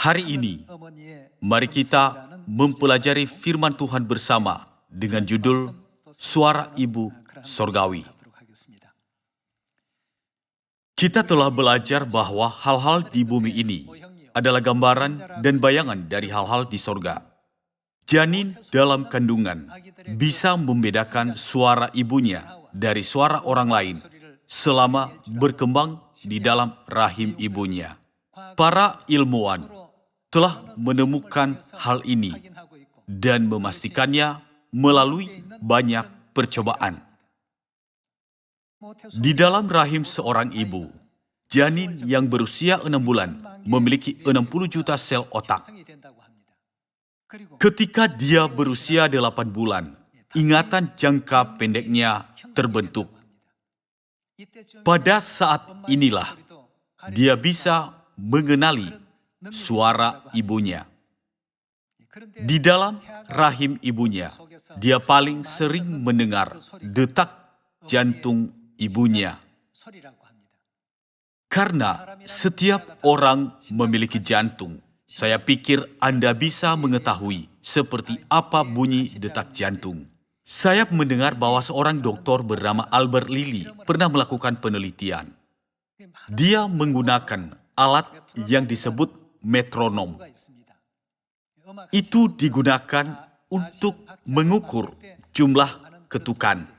Hari ini, mari kita mempelajari firman Tuhan bersama dengan judul Suara Ibu Sorgawi. Kita telah belajar bahwa hal-hal di bumi ini adalah gambaran dan bayangan dari hal-hal di sorga. Janin dalam kandungan bisa membedakan suara ibunya dari suara orang lain selama berkembang di dalam rahim ibunya. Para ilmuwan telah menemukan hal ini dan memastikannya melalui banyak percobaan. Di dalam rahim seorang ibu, janin yang berusia 6 bulan memiliki 60 juta sel otak. Ketika dia berusia 8 bulan, ingatan jangka pendeknya terbentuk. Pada saat inilah, dia bisa mengenali suara ibunya. Di dalam rahim ibunya, dia paling sering mendengar detak jantung ibunya. Karena setiap orang memiliki jantung, saya pikir Anda bisa mengetahui seperti apa bunyi detak jantung. Saya mendengar bahwa seorang dokter bernama Albert Lilly pernah melakukan penelitian. Dia menggunakan alat yang disebut metronom. Itu digunakan untuk mengukur jumlah ketukan.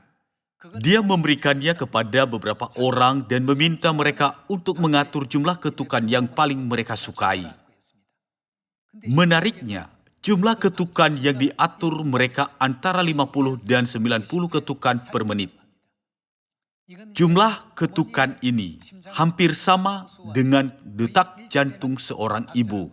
Dia memberikannya kepada beberapa orang dan meminta mereka untuk mengatur jumlah ketukan yang paling mereka sukai. Menariknya, jumlah ketukan yang diatur mereka antara 50 dan 90 ketukan per menit. Jumlah ketukan ini hampir sama dengan detak jantung seorang ibu.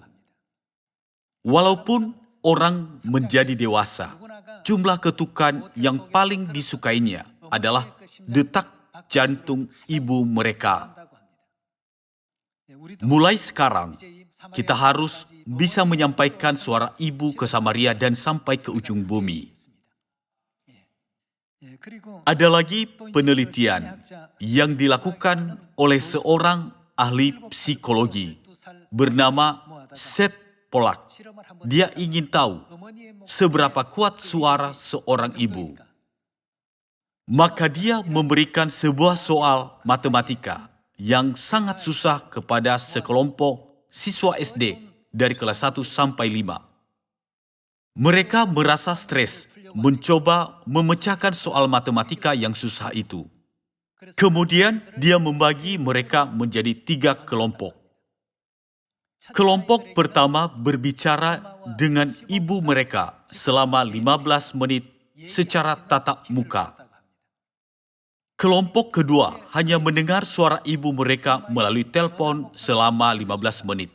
Walaupun orang menjadi dewasa, jumlah ketukan yang paling disukainya adalah detak jantung ibu mereka. Mulai sekarang, kita harus bisa menyampaikan suara ibu ke Samaria dan sampai ke ujung bumi. Ada lagi penelitian yang dilakukan oleh seorang ahli psikologi bernama Seth Pollack. Dia ingin tahu seberapa kuat suara seorang ibu. Maka dia memberikan sebuah soal matematika yang sangat susah kepada sekelompok siswa SD dari kelas 1 sampai 5. Mereka merasa stres mencoba memecahkan soal matematika yang susah itu. Kemudian dia membagi mereka menjadi 3 kelompok. Kelompok pertama berbicara dengan ibu mereka selama 15 menit secara tatap muka. Kelompok kedua hanya mendengar suara ibu mereka melalui telepon selama 15 menit.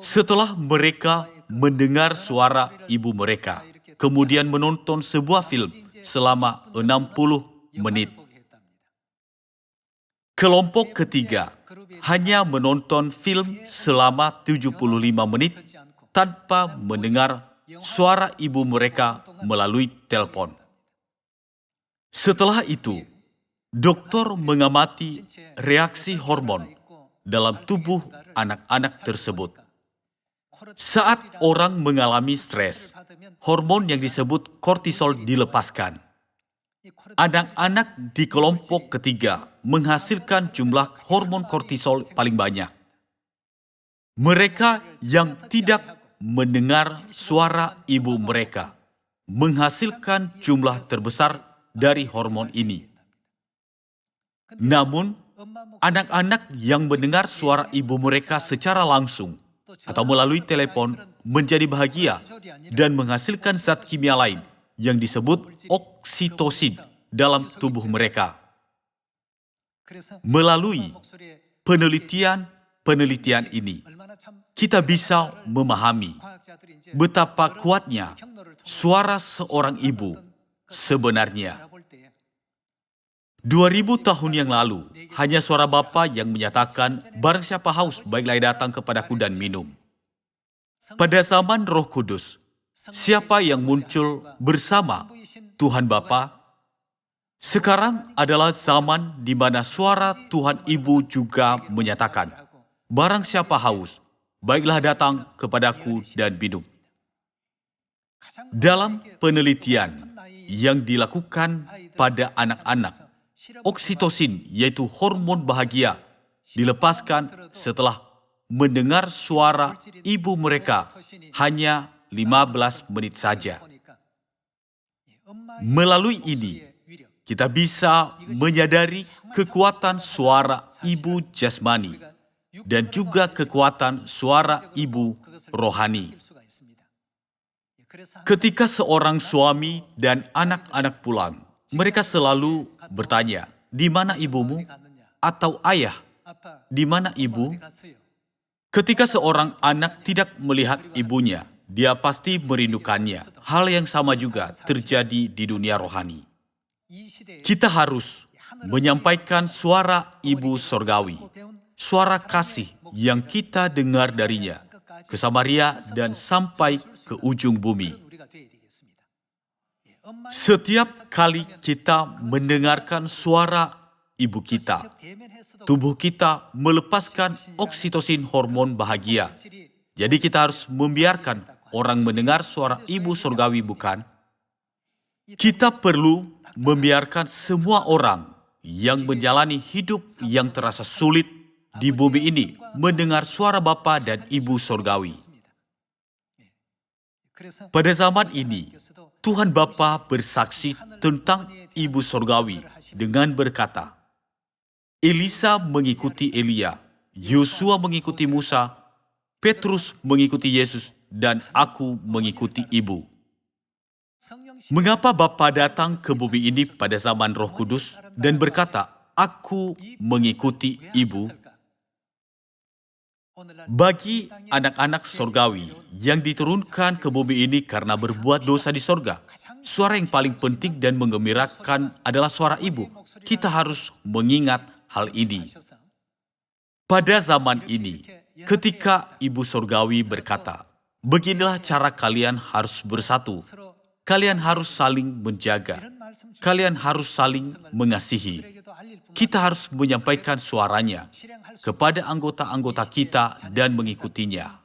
Setelah mereka mendengar suara ibu mereka, kemudian menonton sebuah film selama 60 menit. Kelompok ketiga hanya menonton film selama 75 menit tanpa mendengar suara ibu mereka melalui telepon. Setelah itu, dokter mengamati reaksi hormon dalam tubuh anak-anak tersebut. Saat orang mengalami stres, hormon yang disebut kortisol dilepaskan. Anak-anak di kelompok ketiga menghasilkan jumlah hormon kortisol paling banyak. Mereka yang tidak mendengar suara ibu mereka menghasilkan jumlah terbesar dari hormon ini. Namun, anak-anak yang mendengar suara ibu mereka secara langsung atau melalui telepon menjadi bahagia dan menghasilkan zat kimia lain yang disebut oksitosin dalam tubuh mereka. Melalui penelitian ini, kita bisa memahami betapa kuatnya suara seorang ibu sebenarnya. 2000 tahun yang lalu, hanya suara Bapa yang menyatakan, barang siapa haus, baiklah ia datang kepadaku dan minum. Pada zaman Roh Kudus, siapa yang muncul bersama Tuhan Bapa? Sekarang adalah zaman di mana suara Tuhan Ibu juga menyatakan, barang siapa haus, baiklah datang kepadaku dan minum. Dalam penelitian yang dilakukan pada anak-anak, oksitosin, yaitu hormon bahagia, dilepaskan setelah mendengar suara ibu mereka hanya 15 menit saja. Melalui ini, kita bisa menyadari kekuatan suara ibu jasmani dan juga kekuatan suara ibu rohani. Ketika seorang suami dan anak-anak pulang, mereka selalu bertanya, "Di mana ibumu?" Atau "Ayah, di mana ibu?" Ketika seorang anak tidak melihat ibunya, dia pasti merindukannya. Hal yang sama juga terjadi di dunia rohani. Kita harus menyampaikan suara ibu sorgawi, suara kasih yang kita dengar darinya, ke Samaria dan sampai ke ujung bumi. Setiap kali kita mendengarkan suara ibu kita, tubuh kita melepaskan oksitosin hormon bahagia. Jadi kita harus membiarkan orang mendengar suara ibu surgawi, bukan? Kita perlu membiarkan semua orang yang menjalani hidup yang terasa sulit di bumi ini mendengar suara Bapa dan Ibu surgawi. Pada zaman ini, Tuhan Bapa bersaksi tentang Ibu surgawi dengan berkata, Elisa mengikuti Elia, Yosua mengikuti Musa, Petrus mengikuti Yesus, dan aku mengikuti Ibu. Mengapa Bapa datang ke bumi ini pada zaman Roh Kudus dan berkata, aku mengikuti Ibu? Bagi anak-anak sorgawi yang diturunkan ke bumi ini karena berbuat dosa di sorga, suara yang paling penting dan menggembirakan adalah suara Ibu. Kita harus mengingat hal ini. Pada zaman ini, ketika Ibu Sorgawi berkata, beginilah cara kalian harus bersatu, kalian harus saling menjaga, kalian harus saling mengasihi. Kita harus menyampaikan suaranya kepada anggota-anggota kita dan mengikutinya.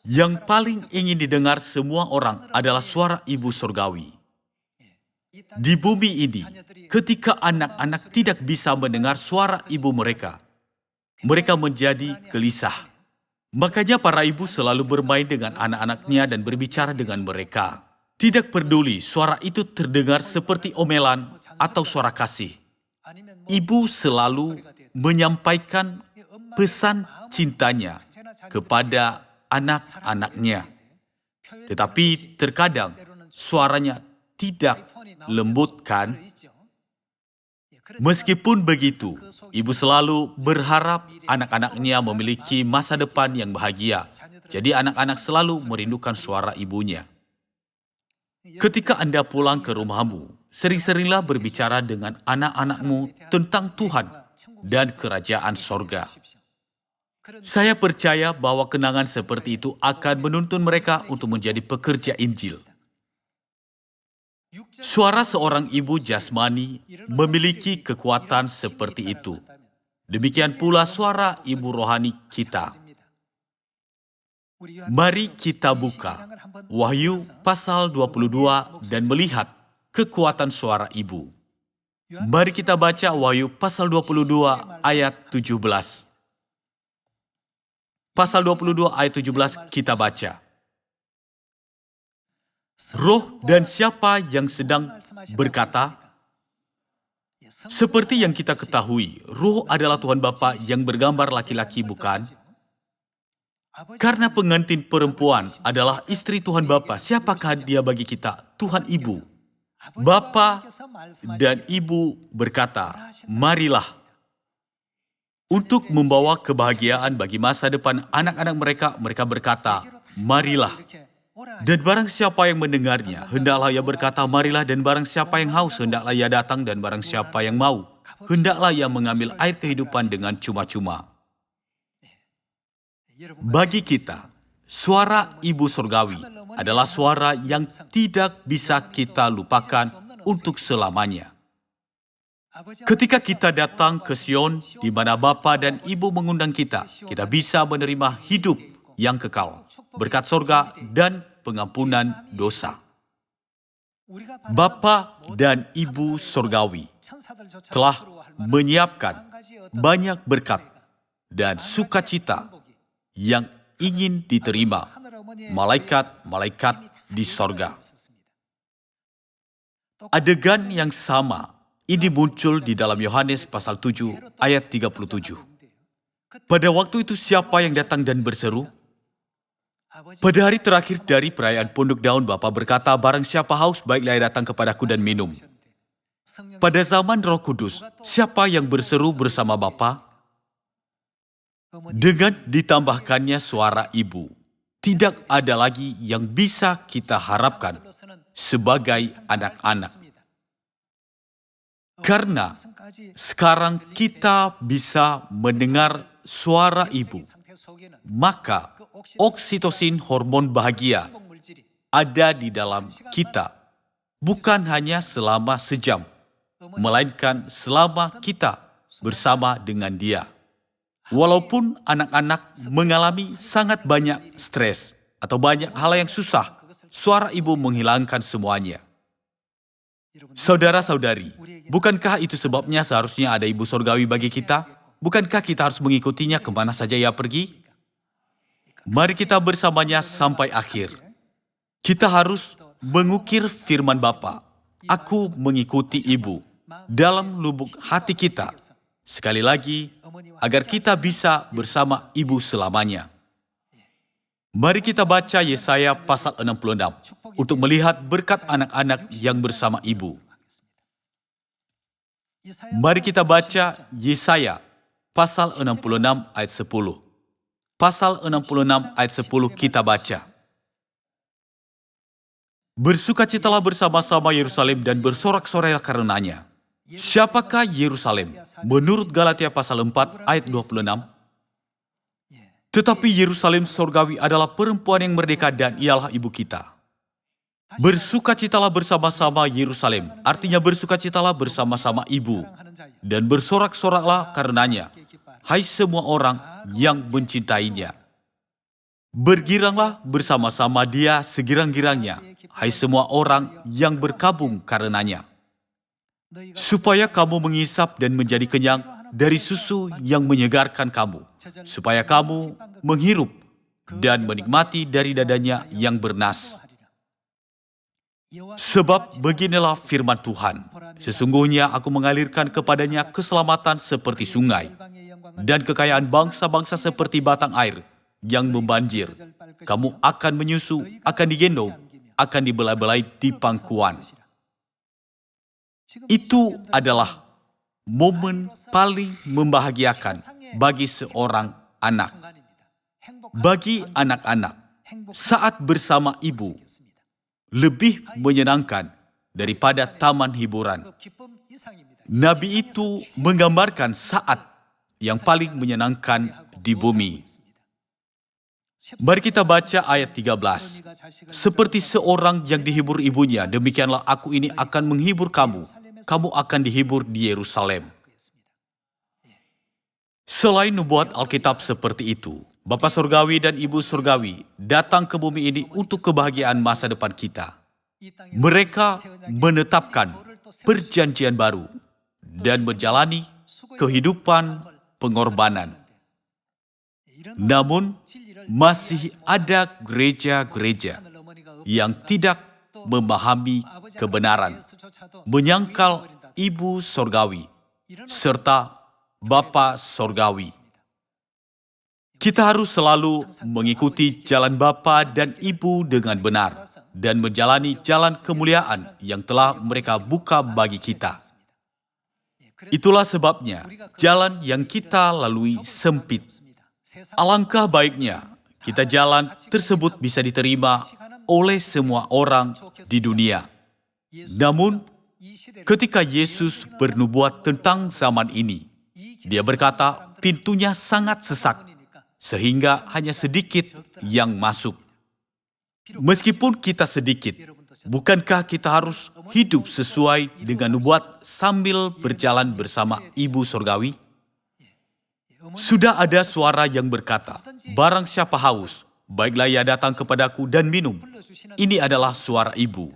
Yang paling ingin didengar semua orang adalah suara Ibu Sorgawi. Di bumi ini, ketika anak-anak tidak bisa mendengar suara ibu mereka, mereka menjadi gelisah. Makanya para ibu selalu bermain dengan anak-anaknya dan berbicara dengan mereka. Tidak peduli suara itu terdengar seperti omelan atau suara kasih. Ibu selalu menyampaikan pesan cintanya kepada anak-anaknya. Tetapi terkadang suaranya tidak lembut, kan? Meskipun begitu, ibu selalu berharap anak-anaknya memiliki masa depan yang bahagia. Jadi anak-anak selalu merindukan suara ibunya. Ketika Anda pulang ke rumahmu, sering-seringlah berbicara dengan anak-anakmu tentang Tuhan dan kerajaan sorga. Saya percaya bahwa kenangan seperti itu akan menuntun mereka untuk menjadi pekerja Injil. Suara seorang ibu jasmani memiliki kekuatan seperti itu. Demikian pula suara ibu rohani kita. Mari kita buka Wahyu pasal 22 dan melihat kekuatan suara ibu. Mari kita baca Wahyu pasal 22 ayat 17. Pasal 22 ayat 17 kita baca. Roh dan siapa yang sedang berkata, seperti yang kita ketahui, Roh adalah Tuhan Bapa yang bergambar laki-laki, bukan? Karena pengantin perempuan adalah istri Tuhan Bapa, siapakah dia bagi kita? Tuhan Ibu. Bapa dan Ibu berkata, marilah. Untuk membawa kebahagiaan bagi masa depan anak-anak mereka, mereka berkata, marilah. Dan barang siapa yang mendengarnya, hendaklah ia berkata, marilah, dan barang siapa yang haus, hendaklah ia datang, dan barang siapa yang mau, hendaklah ia mengambil air kehidupan dengan cuma-cuma. Bagi kita, suara Ibu Surgawi adalah suara yang tidak bisa kita lupakan untuk selamanya. Ketika kita datang ke Sion, di mana Bapa dan Ibu mengundang kita, kita bisa menerima hidup yang kekal, berkat sorga dan pengampunan dosa. Bapa dan Ibu Sorgawi telah menyiapkan banyak berkat dan sukacita yang ingin diterima malaikat-malaikat di sorga. Adegan yang sama ini muncul di dalam Yohanes pasal 7 ayat 37. Pada waktu itu siapa yang datang dan berseru? Pada hari terakhir dari perayaan Pondok Daun, Bapa berkata, barang siapa haus, baiklah ia datang kepadaku dan minum. Pada zaman Roh Kudus, siapa yang berseru bersama Bapa? Dengan ditambahkannya suara ibu, tidak ada lagi yang bisa kita harapkan sebagai anak-anak. Karena sekarang kita bisa mendengar suara ibu, maka oksitosin, hormon bahagia, ada di dalam kita, bukan hanya selama sejam, melainkan selama kita bersama dengan dia. Walaupun anak-anak mengalami sangat banyak stres atau banyak hal yang susah, suara ibu menghilangkan semuanya. Saudara-saudari, bukankah itu sebabnya seharusnya ada ibu sorgawi bagi kita? Bukankah kita harus mengikutinya kemana saja ia pergi? Mari kita bersamanya sampai akhir. Kita harus mengukir firman Bapa, aku mengikuti ibu, dalam lubuk hati kita. Sekali lagi, agar kita bisa bersama ibu selamanya. Mari kita baca Yesaya pasal 66 untuk melihat berkat anak-anak yang bersama ibu. Mari kita baca Yesaya pasal 66 ayat 10. Pasal 66 ayat 10 kita baca. Bersukacitalah bersama-sama Yerusalem dan bersorak-sorai karenanya. Siapakah Yerusalem? Menurut Galatia pasal 4 ayat 26. Tetapi Yerusalem sorgawi adalah perempuan yang merdeka dan ialah ibu kita. Bersukacitalah bersama-sama Yerusalem, artinya bersukacitalah bersama-sama ibu. Dan bersorak-soraklah karenanya, hai semua orang yang mencintainya. Bergiranglah bersama-sama dia segirang-girangnya, hai semua orang yang berkabung karenanya. Supaya kamu mengisap dan menjadi kenyang dari susu yang menyegarkan kamu, supaya kamu menghirup dan menikmati dari dadanya yang bernas. Sebab beginilah firman Tuhan, sesungguhnya aku mengalirkan kepadanya keselamatan seperti sungai, dan kekayaan bangsa-bangsa seperti batang air yang membanjir. Kamu akan menyusu, akan digendong, akan dibelai-belai di pangkuan. Itu adalah momen paling membahagiakan bagi seorang anak. Bagi anak-anak, saat bersama ibu, lebih menyenangkan daripada taman hiburan. Nabi itu menggambarkan saat yang paling menyenangkan di bumi. Mari kita baca ayat 13. Seperti seorang yang dihibur ibunya, demikianlah aku ini akan menghibur kamu. Kamu akan dihibur di Yerusalem. Selain nubuat Alkitab seperti itu, Bapa Surgawi dan Ibu Surgawi datang ke bumi ini untuk kebahagiaan masa depan kita. Mereka menetapkan perjanjian baru dan menjalani kehidupan pengorbanan. Namun, masih ada gereja-gereja yang tidak memahami kebenaran, menyangkal Ibu Sorgawi, serta Bapa Sorgawi. Kita harus selalu mengikuti jalan Bapa dan Ibu dengan benar, dan menjalani jalan kemuliaan yang telah mereka buka bagi kita. Itulah sebabnya jalan yang kita lalui sempit. Alangkah baiknya kita jalan tersebut bisa diterima oleh semua orang di dunia. Namun, ketika Yesus bernubuat tentang zaman ini, dia berkata pintunya sangat sesak, sehingga hanya sedikit yang masuk. Meskipun kita sedikit, bukankah kita harus hidup sesuai dengan nubuat sambil berjalan bersama Ibu Sorgawi? Sudah ada suara yang berkata, barang siapa haus, baiklah ia datang kepadaku dan minum. Ini adalah suara ibu.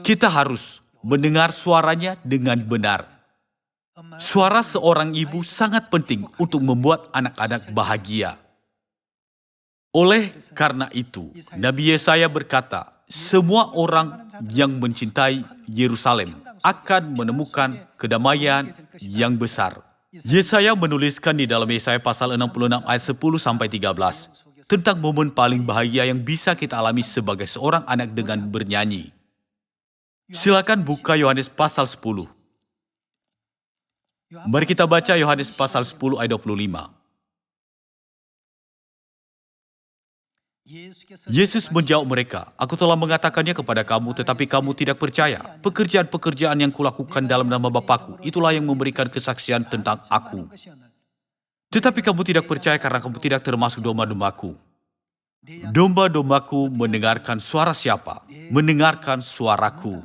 Kita harus mendengar suaranya dengan benar. Suara seorang ibu sangat penting untuk membuat anak-anak bahagia. Oleh karena itu, Nabi Yesaya berkata, semua orang yang mencintai Yerusalem akan menemukan kedamaian yang besar. Yesaya menuliskan di dalam Yesaya pasal 66 ayat 10 sampai 13 tentang momen paling bahagia yang bisa kita alami sebagai seorang anak dengan bernyanyi. Silakan buka Yohanes pasal 10. Mari kita baca Yohanes pasal 10 ayat 25. Yesus menjawab mereka, aku telah mengatakannya kepada kamu, tetapi kamu tidak percaya. Pekerjaan-pekerjaan yang kulakukan dalam nama Bapa-Ku, itulah yang memberikan kesaksian tentang aku. Tetapi kamu tidak percaya karena kamu tidak termasuk domba-dombaku. Domba-dombaku mendengarkan suara siapa? Mendengarkan suaraku.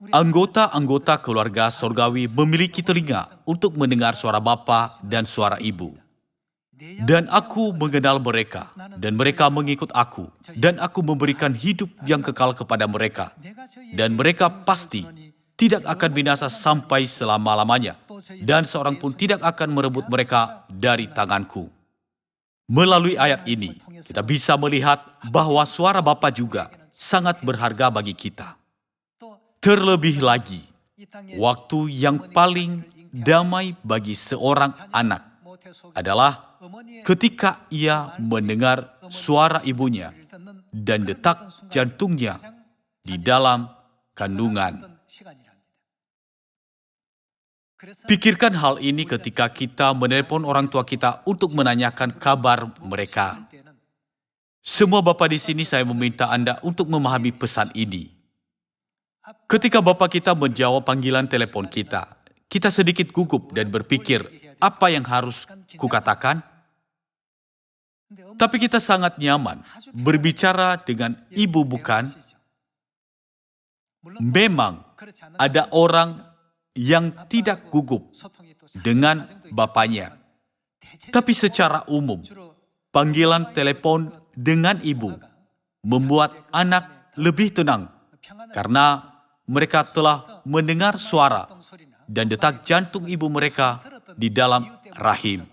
Anggota-anggota keluarga sorgawi memiliki telinga untuk mendengar suara Bapa dan suara Ibu. Dan aku mengenal mereka, dan mereka mengikut aku, dan aku memberikan hidup yang kekal kepada mereka. Dan mereka pasti tidak akan binasa sampai selama-lamanya, dan seorang pun tidak akan merebut mereka dari tanganku. Melalui ayat ini, kita bisa melihat bahwa suara Bapa juga sangat berharga bagi kita. Terlebih lagi, waktu yang paling damai bagi seorang anak adalah ketika ia mendengar suara ibunya dan detak jantungnya di dalam kandungan. Pikirkan hal ini ketika kita menelepon orang tua kita untuk menanyakan kabar mereka. Semua bapa di sini saya meminta Anda untuk memahami pesan ini. Ketika bapa kita menjawab panggilan telepon kita, kita sedikit gugup dan berpikir, apa yang harus kukatakan? Tapi kita sangat nyaman berbicara dengan ibu, bukan? Memang ada orang yang tidak gugup dengan bapaknya. Tapi secara umum, panggilan telepon dengan ibu membuat anak lebih tenang karena mereka telah mendengar suara dan detak jantung ibu mereka di dalam rahim.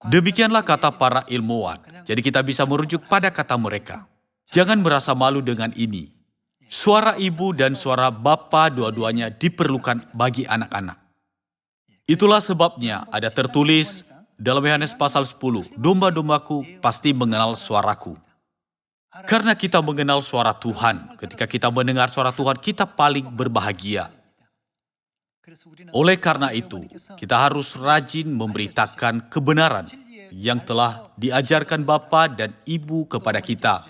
Demikianlah kata para ilmuwan. Jadi kita bisa merujuk pada kata mereka. Jangan merasa malu dengan ini. Suara ibu dan suara bapa dua-duanya diperlukan bagi anak-anak. Itulah sebabnya ada tertulis dalam Yohanes pasal 10, domba-dombaku pasti mengenal suaraku. Karena kita mengenal suara Tuhan, ketika kita mendengar suara Tuhan, kita paling berbahagia. Oleh karena itu, kita harus rajin memberitakan kebenaran yang telah diajarkan Bapa dan Ibu kepada kita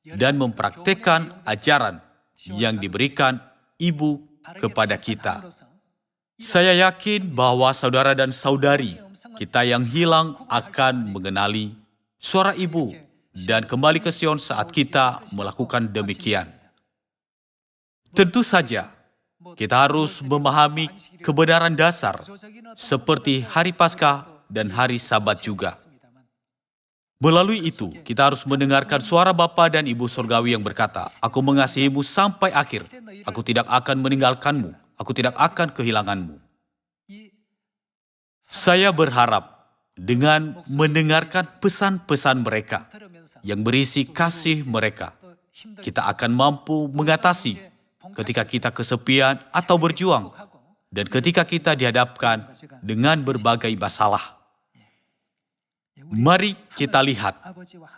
dan mempraktekkan ajaran yang diberikan Ibu kepada kita. Saya yakin bahwa saudara dan saudari kita yang hilang akan mengenali suara Ibu dan kembali ke Sion saat kita melakukan demikian. Tentu saja, kita harus memahami kebenaran dasar seperti hari Paskah dan hari Sabat juga. Melalui itu, kita harus mendengarkan suara Bapa dan Ibu Surgawi yang berkata, aku mengasihimu sampai akhir, aku tidak akan meninggalkanmu, aku tidak akan kehilanganmu. Saya berharap dengan mendengarkan pesan-pesan mereka yang berisi kasih mereka, kita akan mampu mengatasi ketika kita kesepian atau berjuang, dan ketika kita dihadapkan dengan berbagai masalah. Mari kita lihat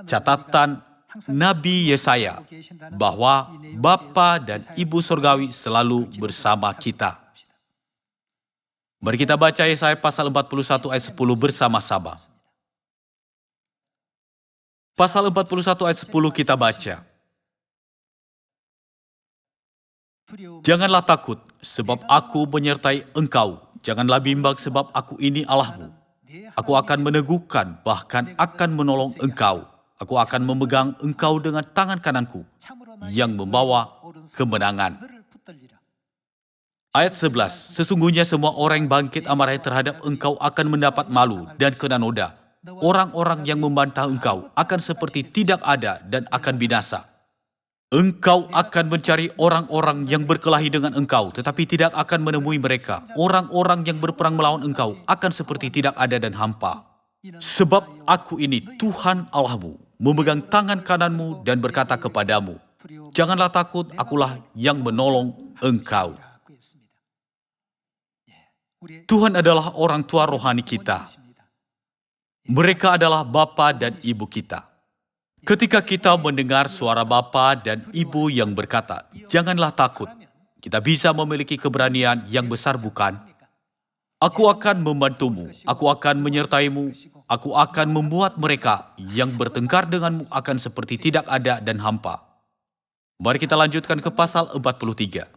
catatan Nabi Yesaya bahwa Bapa dan Ibu Surgawi selalu bersama kita. Mari kita baca Yesaya pasal 41 ayat 10 bersama-sama. Pasal 41 ayat 10 kita baca. Janganlah takut, sebab aku menyertai engkau. Janganlah bimbang, sebab aku ini Allahmu. Aku akan meneguhkan, bahkan akan menolong engkau. Aku akan memegang engkau dengan tangan kananku, yang membawa kemenangan. Ayat 11, sesungguhnya semua orang yang bangkit amarah terhadap engkau akan mendapat malu dan kena noda. orang-orang yang membantah engkau akan seperti tidak ada dan akan binasa. Engkau akan mencari orang-orang yang berkelahi dengan engkau, tetapi tidak akan menemui mereka. Orang-orang yang berperang melawan engkau akan seperti tidak ada dan hampa. Sebab aku ini Tuhan Allahmu, memegang tangan kananmu dan berkata kepadamu, janganlah takut, akulah yang menolong engkau. Tuhan adalah orang tua rohani kita. Mereka adalah Bapa dan Ibu kita. Ketika kita mendengar suara Bapa dan Ibu yang berkata, janganlah takut, kita bisa memiliki keberanian yang besar bukan? Aku akan membantumu, aku akan menyertaimu, aku akan membuat mereka yang bertengkar denganmu akan seperti tidak ada dan hampa. Mari kita lanjutkan ke pasal 43.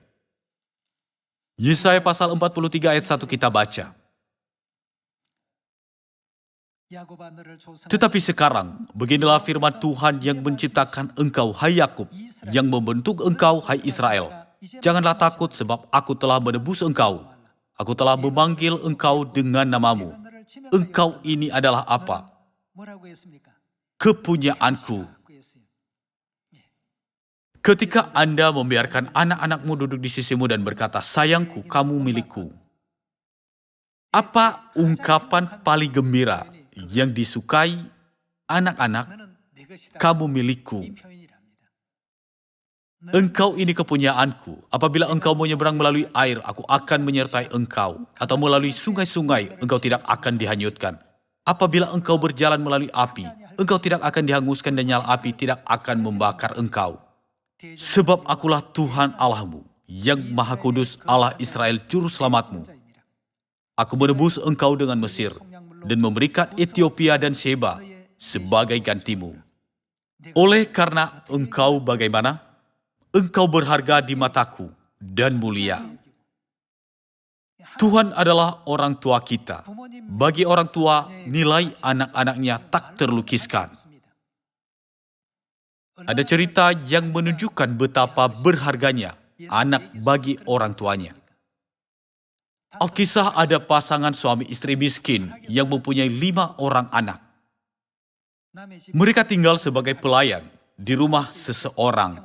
Yesaya pasal 43 ayat 1 kita baca. Tetapi sekarang, beginilah firman Tuhan yang menciptakan engkau, hai Yakub, yang membentuk engkau, hai Israel. Janganlah takut sebab aku telah menebus engkau. Aku telah memanggil engkau dengan namamu. Engkau ini adalah apa? Kepunyaanku. Ketika Anda membiarkan anak-anakmu duduk di sisimu dan berkata, sayangku, kamu milikku. Apa ungkapan paling gembira yang disukai anak-anak? Kamu milikku. Engkau ini kepunyaanku. Apabila engkau menyeberang melalui air, aku akan menyertai engkau. Atau melalui sungai-sungai, engkau tidak akan dihanyutkan. Apabila engkau berjalan melalui api, engkau tidak akan dihanguskan dan nyala api tidak akan membakar engkau. Sebab akulah Tuhan Allahmu, yang Maha Kudus, Allah Israel, Juru Selamatmu. Aku menebus engkau dengan Mesir, dan memberikan Ethiopia dan Sheba sebagai gantimu. Oleh karena engkau bagaimana? Engkau berharga di mataku dan mulia. Tuhan adalah orang tua kita. Bagi orang tua, nilai anak-anaknya tak terlukiskan. Ada cerita yang menunjukkan betapa berharganya anak bagi orang tuanya. Alkisah ada pasangan suami istri miskin yang mempunyai 5 orang anak. Mereka tinggal sebagai pelayan di rumah seseorang.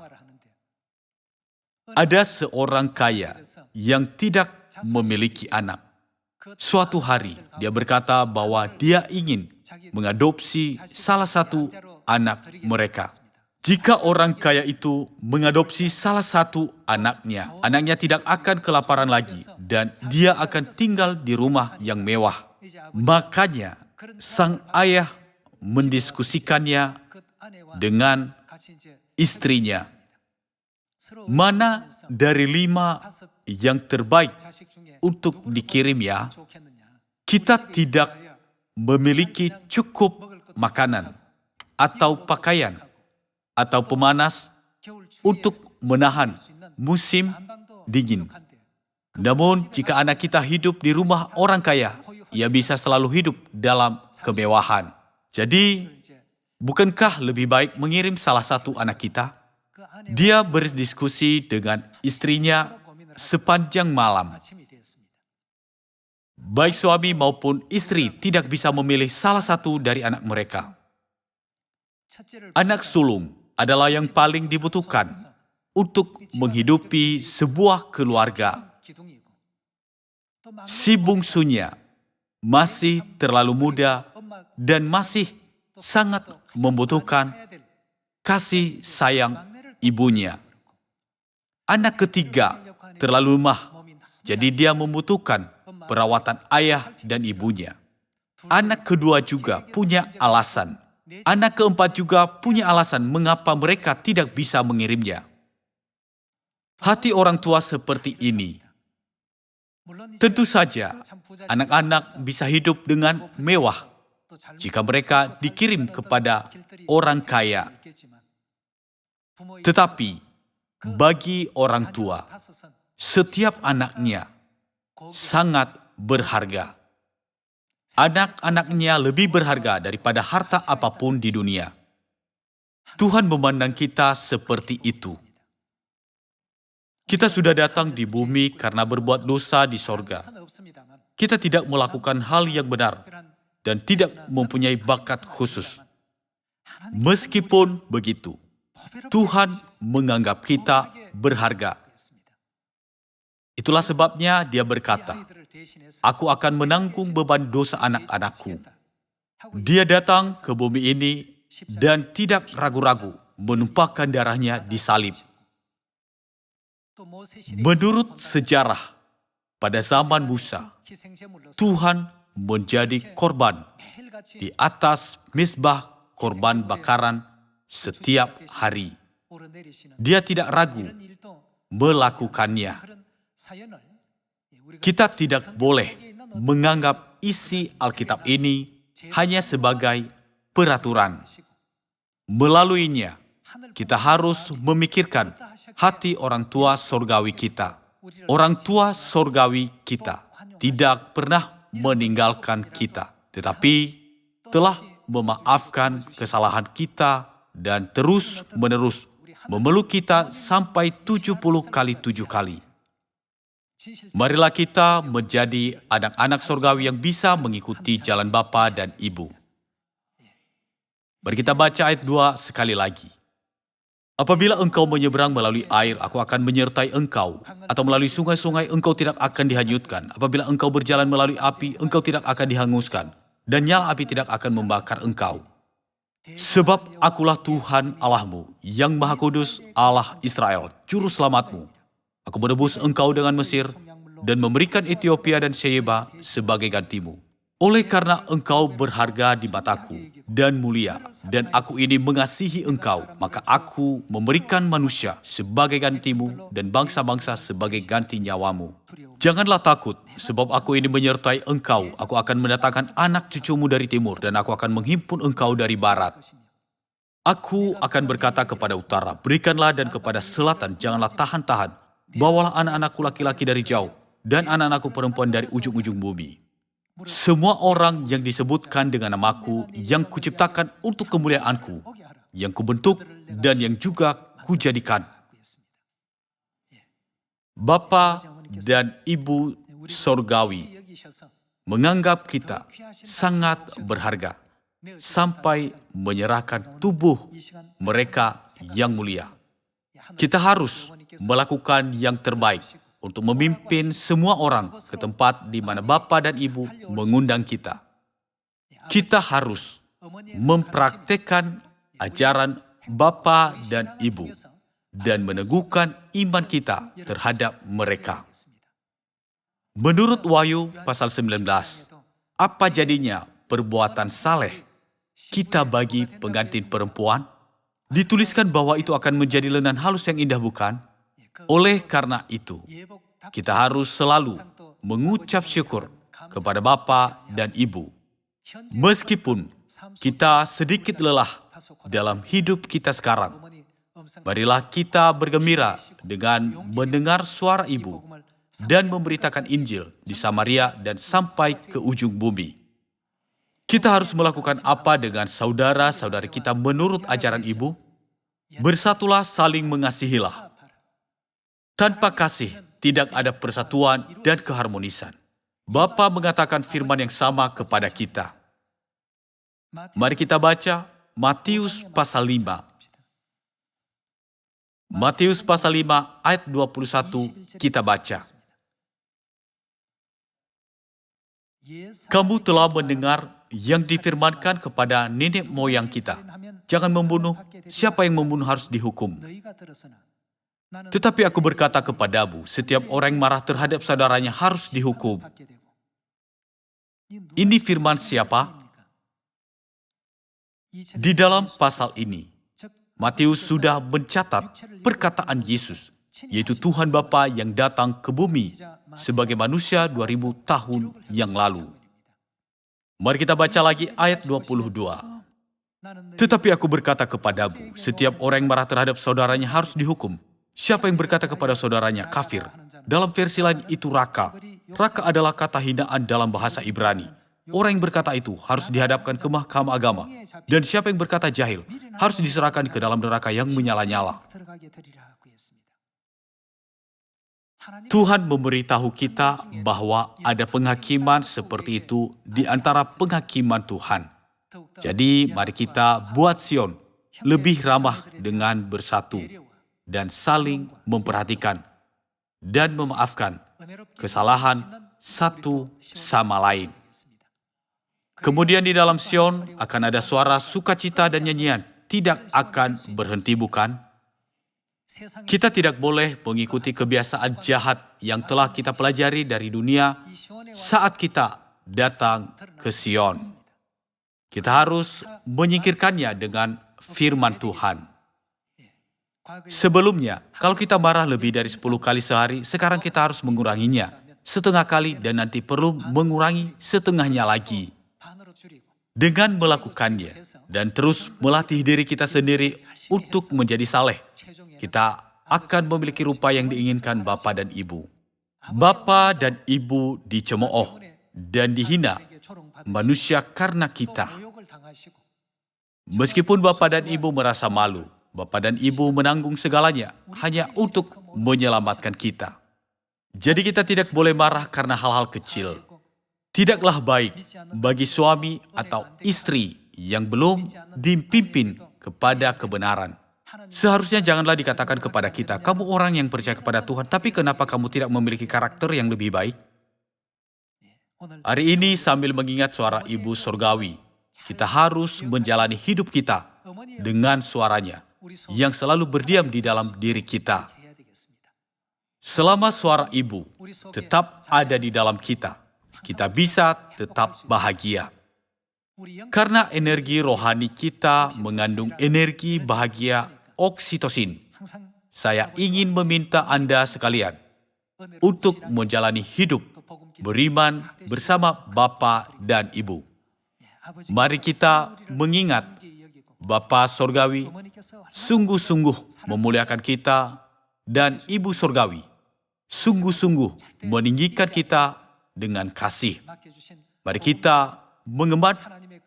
Ada seorang kaya yang tidak memiliki anak. Suatu hari dia berkata bahwa dia ingin mengadopsi salah satu anak mereka. Jika orang kaya itu mengadopsi salah satu anaknya tidak akan kelaparan lagi dan dia akan tinggal di rumah yang mewah. Makanya sang ayah mendiskusikannya dengan istrinya. Mana dari 5 yang terbaik untuk dikirim ya? Kita tidak memiliki cukup makanan atau pakaian atau pemanas untuk menahan musim dingin. Namun, jika anak kita hidup di rumah orang kaya, ia bisa selalu hidup dalam kemewahan. Jadi, bukankah lebih baik mengirim salah satu anak kita? Dia berdiskusi dengan istrinya sepanjang malam. Baik suami maupun istri tidak bisa memilih salah satu dari anak mereka. Anak sulung adalah yang paling dibutuhkan untuk menghidupi sebuah keluarga. Si bungsunya masih terlalu muda dan masih sangat membutuhkan kasih sayang ibunya. Anak ketiga terlalu lemah, jadi dia membutuhkan perawatan ayah dan ibunya. Anak kedua juga punya alasan. Anak keempat juga punya alasan mengapa mereka tidak bisa mengirimnya. Hati orang tua seperti ini. Tentu saja, anak-anak bisa hidup dengan mewah jika mereka dikirim kepada orang kaya. Tetapi, bagi orang tua, setiap anaknya sangat berharga. Anak-anaknya lebih berharga daripada harta apapun di dunia. Tuhan memandang kita seperti itu. Kita sudah datang di bumi karena berbuat dosa di sorga. Kita tidak melakukan hal yang benar. dan tidak mempunyai bakat khusus. Meskipun begitu, Tuhan menganggap kita berharga. Itulah sebabnya Dia berkata, "Aku akan menanggung beban dosa anak-anakku." Dia datang ke bumi ini dan tidak ragu-ragu menumpahkan darahnya di salib. Menurut sejarah, pada zaman Musa, Tuhan menjadi korban di atas mezbah korban bakaran setiap hari. Dia tidak ragu melakukannya. Kita tidak boleh menganggap isi Alkitab ini hanya sebagai peraturan. Melaluinya, kita harus memikirkan hati orang tua sorgawi kita. Orang tua sorgawi kita tidak pernah meninggalkan kita, tetapi telah memaafkan kesalahan kita dan terus-menerus memeluk kita sampai 70 kali 7 kali. Marilah kita menjadi anak-anak sorgawi yang bisa mengikuti jalan Bapa dan Ibu. Mari kita baca ayat 2 sekali lagi. Apabila engkau menyeberang melalui air, aku akan menyertai engkau. Atau melalui sungai-sungai, engkau tidak akan dihanyutkan. Apabila engkau berjalan melalui api, engkau tidak akan dihanguskan. Dan nyala api tidak akan membakar engkau. Sebab akulah Tuhan Allahmu, yang Maha Kudus, Allah Israel, Juru Selamatmu. Aku menebus engkau dengan Mesir, dan memberikan Ethiopia dan Sheba sebagai gantimu. Oleh karena engkau berharga di mataku dan mulia, dan aku ini mengasihi engkau, maka aku memberikan manusia sebagai gantimu dan bangsa-bangsa sebagai ganti nyawamu. Janganlah takut, sebab aku ini menyertai engkau. Aku akan mendatangkan anak cucumu dari timur, dan aku akan menghimpun engkau dari barat. Aku akan berkata kepada utara, berikanlah, dan kepada selatan, janganlah tahan-tahan. Bawalah anak-anakku laki-laki dari jauh, dan anak-anakku perempuan dari ujung-ujung bumi. Semua orang yang disebutkan dengan namaku, yang kuciptakan untuk kemuliaanku, yang kubentuk dan yang juga kujadikan. Bapa dan Ibu sorgawi menganggap kita sangat berharga sampai menyerahkan tubuh mereka yang mulia. Kita harus melakukan yang terbaik untuk memimpin semua orang ke tempat di mana Bapa dan Ibu mengundang kita. Kita harus mempraktekkan ajaran Bapa dan Ibu dan meneguhkan iman kita terhadap mereka. Menurut Wahyu pasal 19, apa jadinya perbuatan saleh kita bagi pengantin perempuan? Dituliskan bahwa itu akan menjadi lenan halus yang indah, bukan? Oleh karena itu, kita harus selalu mengucap syukur kepada Bapa dan Ibu. Meskipun kita sedikit lelah dalam hidup kita sekarang, marilah kita bergembira dengan mendengar suara Ibu dan memberitakan Injil di Samaria dan sampai ke ujung bumi. Kita harus melakukan apa dengan saudara-saudari kita menurut ajaran Ibu? Bersatulah, saling mengasihilah. Tanpa kasih, tidak ada persatuan dan keharmonisan. Bapa mengatakan firman yang sama kepada kita. Mari kita baca Matius pasal 5. Matius pasal 5 ayat 21 kita baca. Kamu telah mendengar yang difirmankan kepada nenek moyang kita. Jangan membunuh, siapa yang membunuh harus dihukum. Tetapi aku berkata kepadamu, setiap orang yang marah terhadap saudaranya harus dihukum. Ini firman siapa? Di dalam pasal ini, Matius sudah mencatat perkataan Yesus, yaitu Tuhan Bapa yang datang ke bumi sebagai manusia 2000 tahun yang lalu. Mari kita baca lagi ayat 22. Tetapi aku berkata kepadamu, setiap orang yang marah terhadap saudaranya harus dihukum. Siapa yang berkata kepada saudaranya kafir? Dalam versi lain itu raka. Raka adalah kata hinaan dalam bahasa Ibrani. Orang yang berkata itu harus dihadapkan ke mahkamah agama. Dan siapa yang berkata jahil harus diserahkan ke dalam neraka yang menyala-nyala. Tuhan memberitahu kita bahwa ada penghakiman seperti itu di antara penghakiman Tuhan. Jadi mari kita buat Sion lebih ramah dengan bersatu dan saling memperhatikan dan memaafkan kesalahan satu sama lain. Kemudian di dalam Sion akan ada suara sukacita dan nyanyian, tidak akan berhenti, bukan? Kita tidak boleh mengikuti kebiasaan jahat yang telah kita pelajari dari dunia saat kita datang ke Sion. Kita harus menyingkirkannya dengan firman Tuhan. Sebelumnya, kalau kita marah lebih dari 10 kali sehari, sekarang kita harus menguranginya setengah kali dan nanti perlu mengurangi setengahnya lagi. Dengan melakukannya dan terus melatih diri kita sendiri untuk menjadi saleh, kita akan memiliki rupa yang diinginkan Bapa dan Ibu. Bapa dan Ibu dicemooh dan dihina manusia karena kita. Meskipun Bapa dan Ibu merasa malu, Bapa dan Ibu menanggung segalanya hanya untuk menyelamatkan kita. Jadi kita tidak boleh marah karena hal-hal kecil. Tidaklah baik bagi suami atau istri yang belum dipimpin kepada kebenaran. Seharusnya janganlah dikatakan kepada kita, kamu orang yang percaya kepada Tuhan, tapi kenapa kamu tidak memiliki karakter yang lebih baik? Hari ini sambil mengingat suara Ibu Surgawi, kita harus menjalani hidup kita dengan suaranya yang selalu berdiam di dalam diri kita. Selama suara Ibu tetap ada di dalam kita, kita bisa tetap bahagia. Karena energi rohani kita mengandung energi bahagia oksitosin. Saya ingin meminta Anda sekalian untuk menjalani hidup beriman bersama Bapa dan Ibu. Mari kita mengingat Bapa Surgawi sungguh-sungguh memuliakan kita dan Ibu Surgawi sungguh-sungguh meninggikan kita dengan kasih. Mari kita mengemban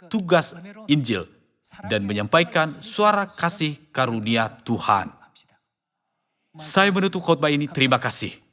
tugas Injil dan menyampaikan suara kasih karunia Tuhan. Saya menutup khotbah ini, terima kasih.